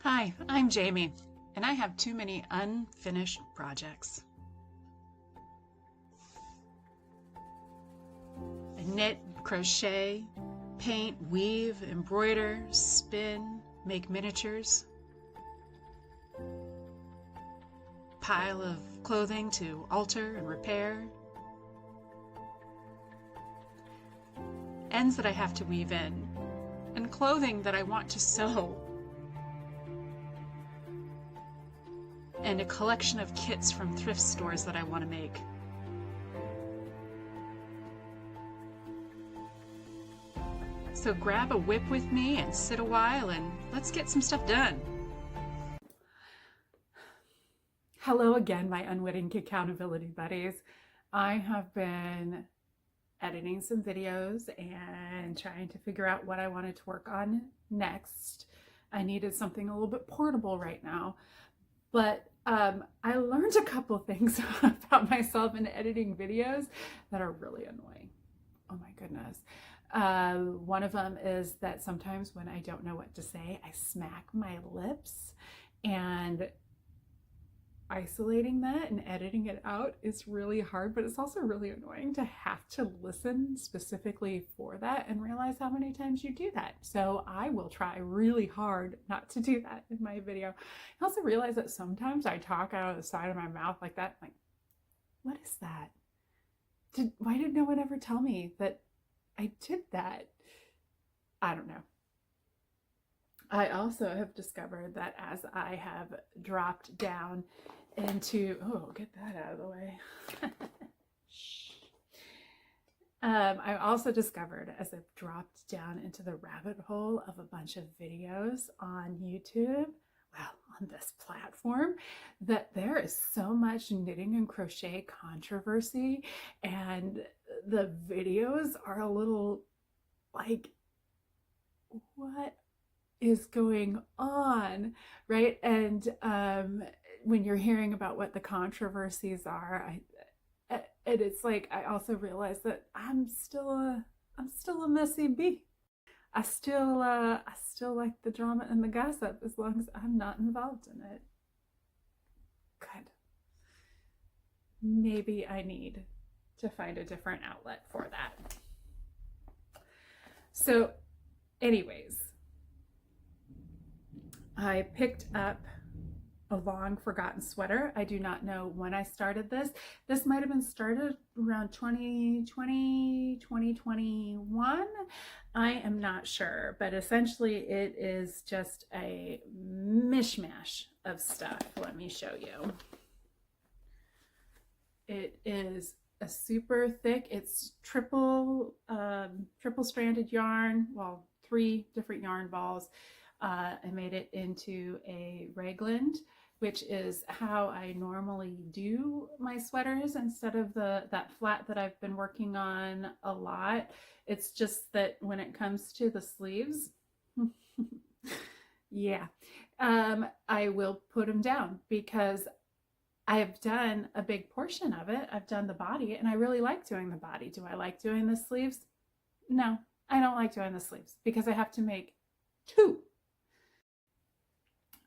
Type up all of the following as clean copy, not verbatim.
Hi, I'm Jamie, and I have too many unfinished projects. I knit, crochet, paint, weave, embroider, spin, make miniatures, pile of clothing to alter and repair, ends that I have to weave in, and clothing that I want to sew, and a collection of kits from thrift stores that I want to make. So grab a WIP with me and sit a while and let's get some stuff done. Hello again, my unwitting accountability buddies. I have been editing some videos and trying to figure out what I wanted to work on next. I needed something a little bit portable right now, but I learned a couple things about myself in editing videos that are really annoying. Oh my goodness. One of them is that sometimes when I don't know what to say, I smack my lips, and isolating that and editing it out is really hard, but it's also really annoying to have to listen specifically for that and realize how many times you do that. So I will try really hard not to do that in my video. I also realize that sometimes I talk out of the side of my mouth like that. Like, what is that? Why did no one ever tell me that I did that? I don't know. I also have discovered that as I have dropped down into, oh, get that out of the way. I also discovered as I've dropped down into the rabbit hole of a bunch of videos on YouTube, well, on this platform, that there is so much knitting and crochet controversy, and the videos are a little like, what is going on, right? And when you're hearing about what the controversies are, and it's like I also realize that I'm still a messy bee. I still like the drama and the gossip as long as I'm not involved in it. Good. Maybe I need to find a different outlet for that. So, anyways, I picked up a long forgotten sweater. I do not know when I started this. This might have been started around 2020, 2021. I am not sure, but essentially it is just a mishmash of stuff. Let me show you. It is a super thick, it's triple stranded yarn, well, 3 different yarn balls. I made it into a raglan, which is how I normally do my sweaters instead of that flat that I've been working on a lot. It's just that when it comes to the sleeves, yeah, I will put them down because I have done a big portion of it. I've done the body, and I really like doing the body. Do I like doing the sleeves? No, I don't like doing the sleeves because I have to make 2.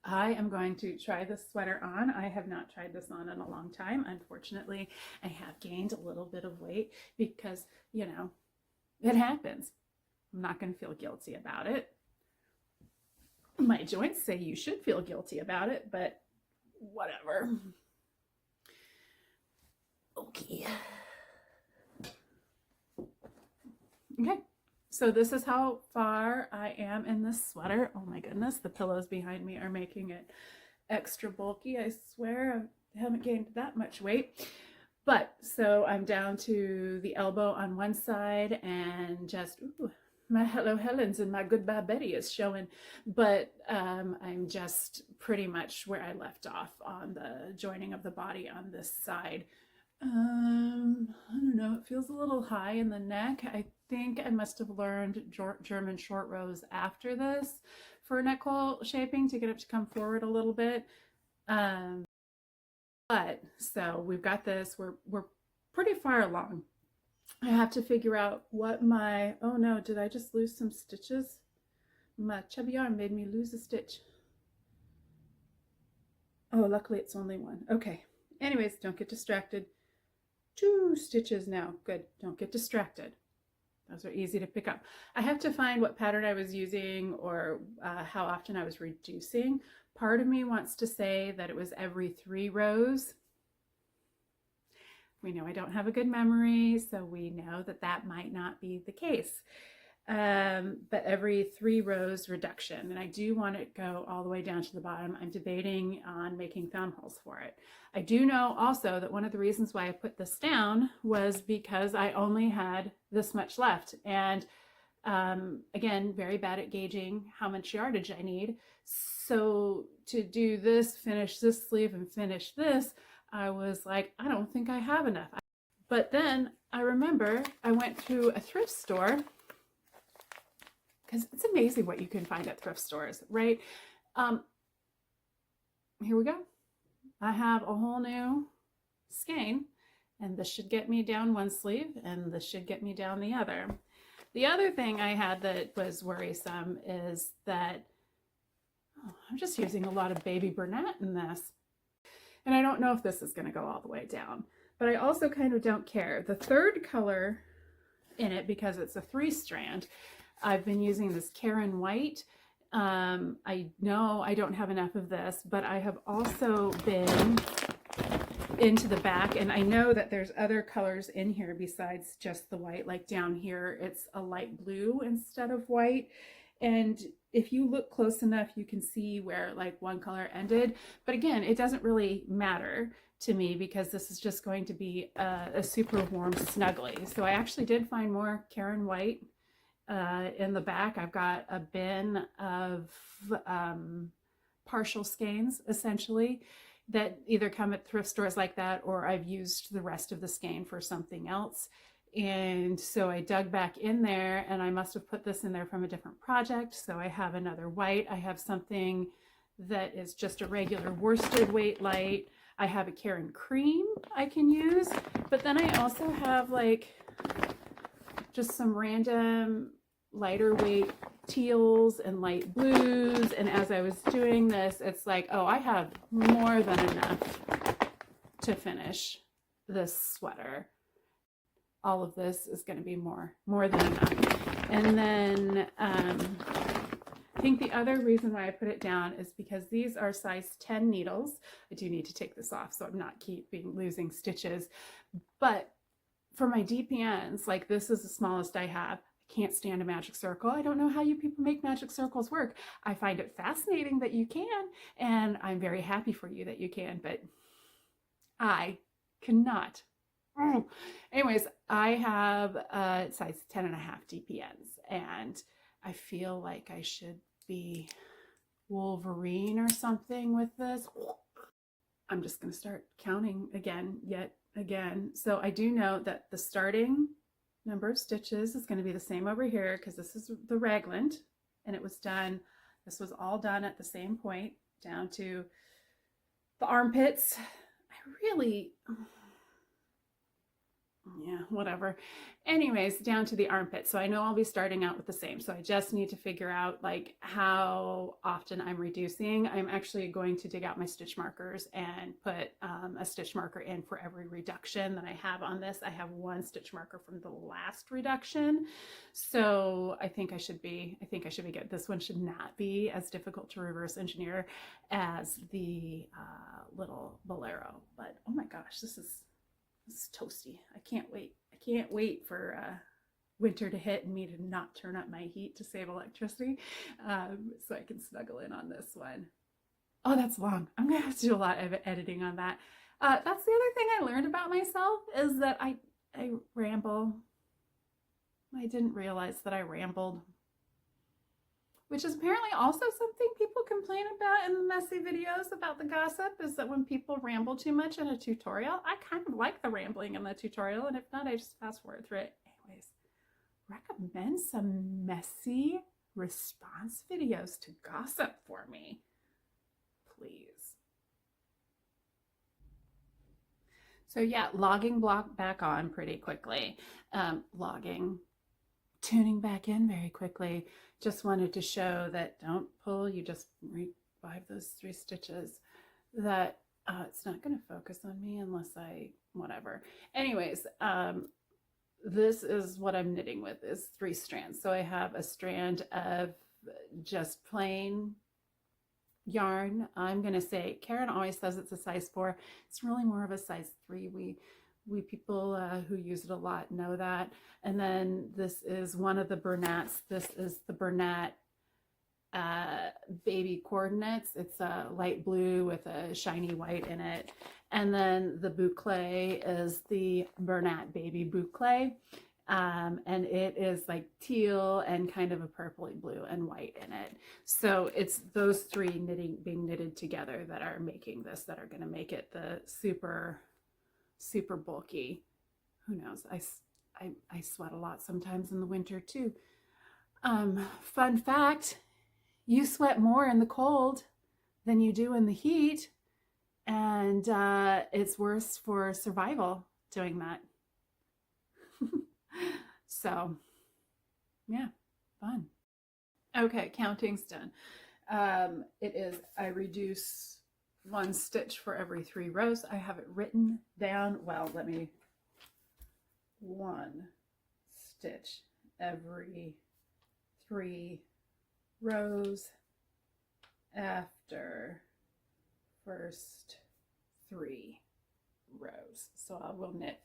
I am going to try this sweater on. I have not tried this on in a long time. Unfortunately, I have gained a little bit of weight because, you know, it happens. I'm not going to feel guilty about it. My joints say you should feel guilty about it, but whatever. Okay. Okay. So this is how far I am in this sweater. Oh my goodness, the pillows behind me are making it extra bulky. I swear I haven't gained that much weight. But so I'm down to the elbow on one side, and just, ooh, my Hello Helens and my Goodbye Betty is showing. But I'm just pretty much where I left off on the joining of the body on this side. I don't know, it feels a little high in the neck. I think I must have learned German short rows after this for neck hole shaping to get it to come forward a little bit. But so we've got this, we're pretty far along. I have to figure out what my, oh no, did I just lose some stitches? My chubby arm made me lose a stitch. Oh, luckily it's only one. Okay. Anyways, don't get distracted. 2 stitches now. Good. Don't get distracted. Those are easy to pick up. I have to find what pattern I was using or how often I was reducing. Part of me wants to say that it was every 3 rows. We know I don't have a good memory, so we know that that might not be the case. But every 3 rows reduction, and I do want it to go all the way down to the bottom. I'm debating on making thumb holes for it. I do know also that one of the reasons why I put this down was because I only had this much left, and again, very bad at gauging how much yardage I need. So to do this, finish this sleeve and finish this, I was like, I don't think I have enough. But then I remember I went to a thrift store, because it's amazing what you can find at thrift stores, right? Here we go. I have a whole new skein, and this should get me down one sleeve, and this should get me down the other. The other thing I had that was worrisome is that I'm just using a lot of baby Bernat in this. And I don't know if this is going to go all the way down, but I also kind of don't care. The third color in it, because it's a 3-strand, I've been using this Karen White. I know I don't have enough of this, but I have also been into the back, and I know that there's other colors in here besides just the white. Like down here, it's a light blue instead of white. And if you look close enough, you can see where like one color ended. But again, it doesn't really matter to me because this is just going to be a super warm snuggly. So I actually did find more Karen White in the back. I've got a bin of partial skeins, essentially, that either come at thrift stores like that, or I've used the rest of the skein for something else. And so I dug back in there, and I must have put this in there from a different project. So I have another white. I have something that is just a regular worsted weight light. I have a Karen cream I can use, but then I also have like just some random lighter weight teals and light blues. And as I was doing this, it's like, oh, I have more than enough to finish this sweater. All of this is going to be more than enough. And then I think the other reason why I put it down is because these are size 10 needles. I do need to take this off so I'm not losing stitches. But for my DPNs, like this is the smallest I have. I can't stand a magic circle. I don't know how you people make magic circles work. I find it fascinating that you can, and I'm very happy for you that you can, but I cannot. Anyways, I have a size 10.5 DPNs, and I feel like I should be Wolverine or something with this. I'm just going to start counting yet again. So I do know that the starting number of stitches is going to be the same over here, because this is the raglan, and it was done, this was all done at the same point down to the armpits. Yeah, whatever. Anyways, down to the armpit. So I know I'll be starting out with the same. So I just need to figure out like how often I'm reducing. I'm actually going to dig out my stitch markers and put a stitch marker in for every reduction that I have on this. I have 1 stitch marker from the last reduction. So I think I should be good. This one should not be as difficult to reverse engineer as the little bolero. But oh my gosh, this is toasty. I can't wait. I can't wait for winter to hit and me to not turn up my heat to save electricity, so I can snuggle in on this one. Oh, that's long. I'm gonna have to do a lot of editing on that. That's the other thing I learned about myself, is that I ramble. I didn't realize that I rambled, which is apparently also something people complain about in the messy videos about the gossip, is that when people ramble too much in a tutorial. I kind of like the rambling in the tutorial, and if not, I just fast forward through it. Anyways, recommend some messy response videos to gossip for me, please. So yeah, logging block back on pretty quickly. Tuning back in very quickly. Just wanted to show that don't pull, you just revive those 3 stitches. that it's not going to focus on me unless I, whatever. Anyways, this is what I'm knitting with, is 3 strands. So I have a strand of just plain yarn. I'm going to say, Karen always says it's a size 4. It's really more of a size 3. We people who use it a lot know that. And then this is one of the Bernats. This is the Bernat baby coordinates. It's a light blue with a shiny white in it. And then the boucle is the Bernat baby boucle. And it is like teal and kind of a purpley blue and white in it. So it's those 3 being knitted together that are making this, that are going to make it the super, super bulky. Who knows? I sweat a lot sometimes in the winter too. Fun fact, you sweat more in the cold than you do in the heat. And it's worse for survival doing that. So, yeah, fun. Okay, counting's done. It is, I reduce 1 stitch for every 3 rows. I have it written down. Well, 1 stitch every 3 rows after first 3 rows. So I will knit.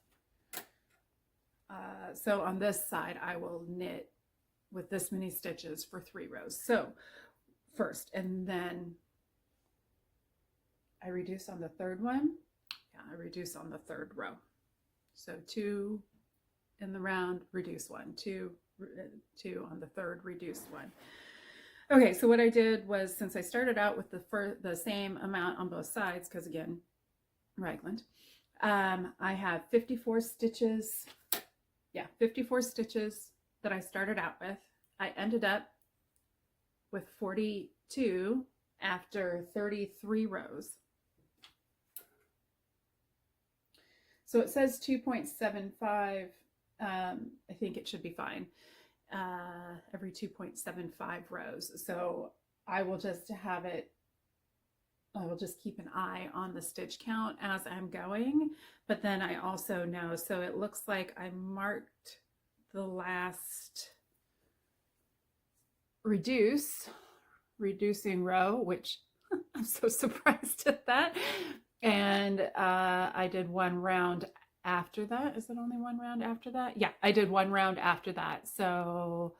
So on this side, I will knit with this many stitches for 3 rows. So first, and then I reduce on the 3rd one. Yeah, I reduce on the 3rd row. So 2 in the round, reduce 1, 2 on the 3rd, reduce 1. Okay, so what I did was, since I started out with the same amount on both sides, because again, raglan, I have 54 stitches. Yeah, 54 stitches that I started out with. I ended up with 42 after 33 rows. So it says 2.75. I think it should be fine. Every 2.75 rows. So I will just have it, I will just keep an eye on the stitch count as I'm going, but then I also know, so it looks like I marked the last reducing row, which I'm so surprised at that. And I did 1 round after that. Is it only 1 round after that? Yeah, I did 1 round after that. So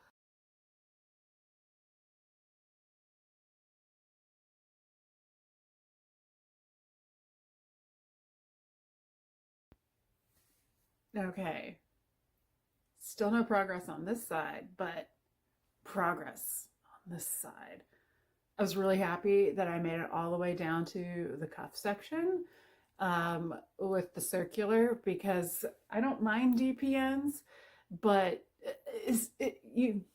okay, still no progress on this side, but progress on this side. I was really happy that I made it all the way down to the cuff section with the circular, because I don't mind DPNs, but you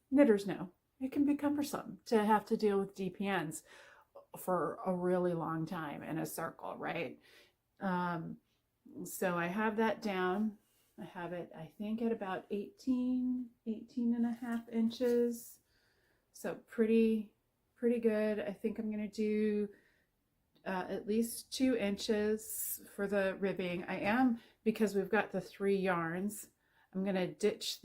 knitters know it can be cumbersome to have to deal with DPNs for a really long time in a circle, right? So I have that down. I have it, I think, at about 18 and a half inches. So pretty good. I think I'm going to do at least 2 inches for the ribbing. I am, because we've got the 3 yarns, I'm going to ditch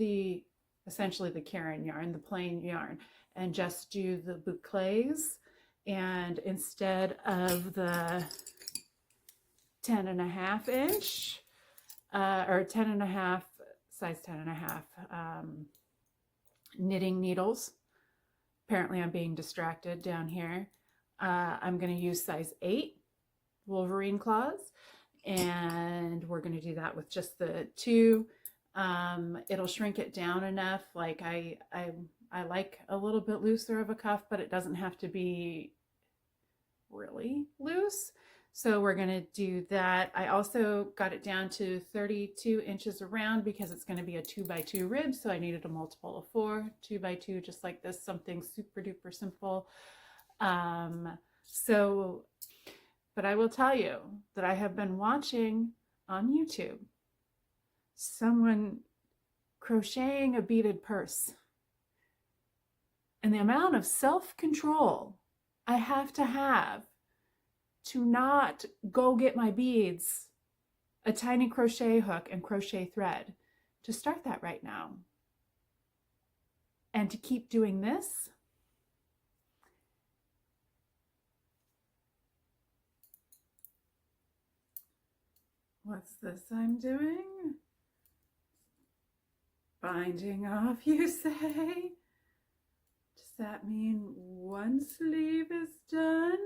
essentially the Karen yarn, the plain yarn, and just do the boucles. And instead of the 10 and a half inch, or 10 and a half, size 10 and a half knitting needles. Apparently I'm being distracted down here. I'm going to use size 8 Wolverine claws, and we're going to do that with just the 2. It'll shrink it down enough. Like I like a little bit looser of a cuff, but it doesn't have to be really loose. So we're going to do that. I also got it down to 32 inches around because it's going to be a 2x2 rib. So I needed a multiple of 4, 2x2, just like this, something super duper simple. But I will tell you that I have been watching on YouTube someone crocheting a beaded purse. And the amount of self-control I have to not go get my beads, a tiny crochet hook and crochet thread, to start that right now. And to keep doing this. What's this I'm doing? Binding off, you say? Does that mean one sleeve is done?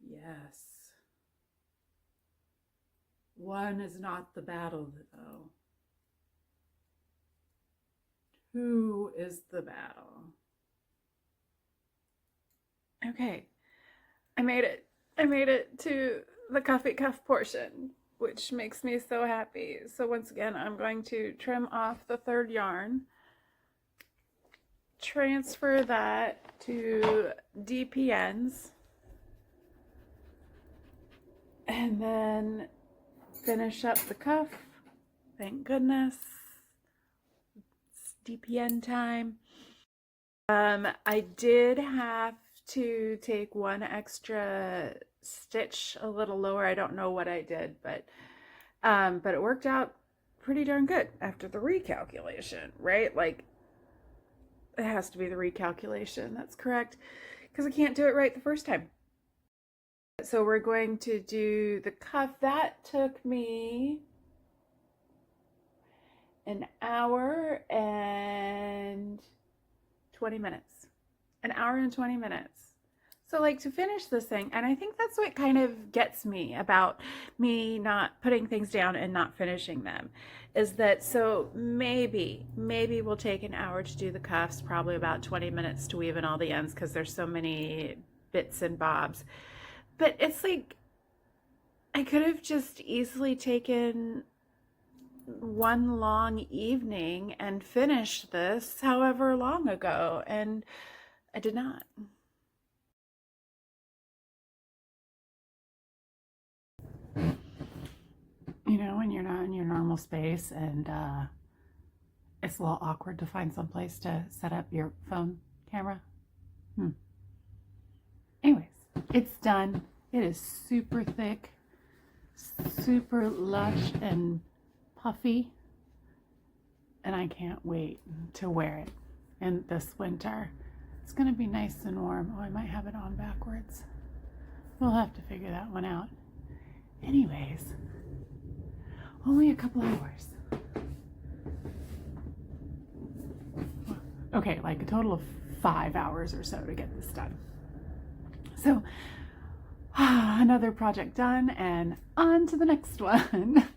Yes. One is not the battle, though. Two is the battle. Okay, I made it. I made it to the cuffy cuff portion, which makes me so happy. So once again, I'm going to trim off the third yarn, transfer that to DPNs, and then finish up the cuff. Thank goodness. It's DPN time. I did have to take one extra stitch a little lower. I don't know what I did, but it worked out pretty darn good after the recalculation, right? Like, it has to be the recalculation. That's correct, because I can't do it right the first time. So we're going to do the cuff. That took me an hour and 20 minutes. An hour and 20 minutes. So like, to finish this thing, and I think that's what kind of gets me about me not putting things down and not finishing them, is that, so maybe we'll take an hour to do the cuffs, probably about 20 minutes to weave in all the ends because there's so many bits and bobs. But it's like, I could have just easily taken one long evening and finished this however long ago, and I did not. You know, when you're not in your normal space and it's a little awkward to find some place to set up your phone camera. Anyways, it's done. It is super thick, super lush and puffy, and I can't wait to wear it in this winter. It's gonna be nice and warm. Oh, I might have it on backwards. We'll have to figure that one out. Anyways, only a couple hours. Okay, like a total of 5 hours or so to get this done. So, another project done, and on to the next one.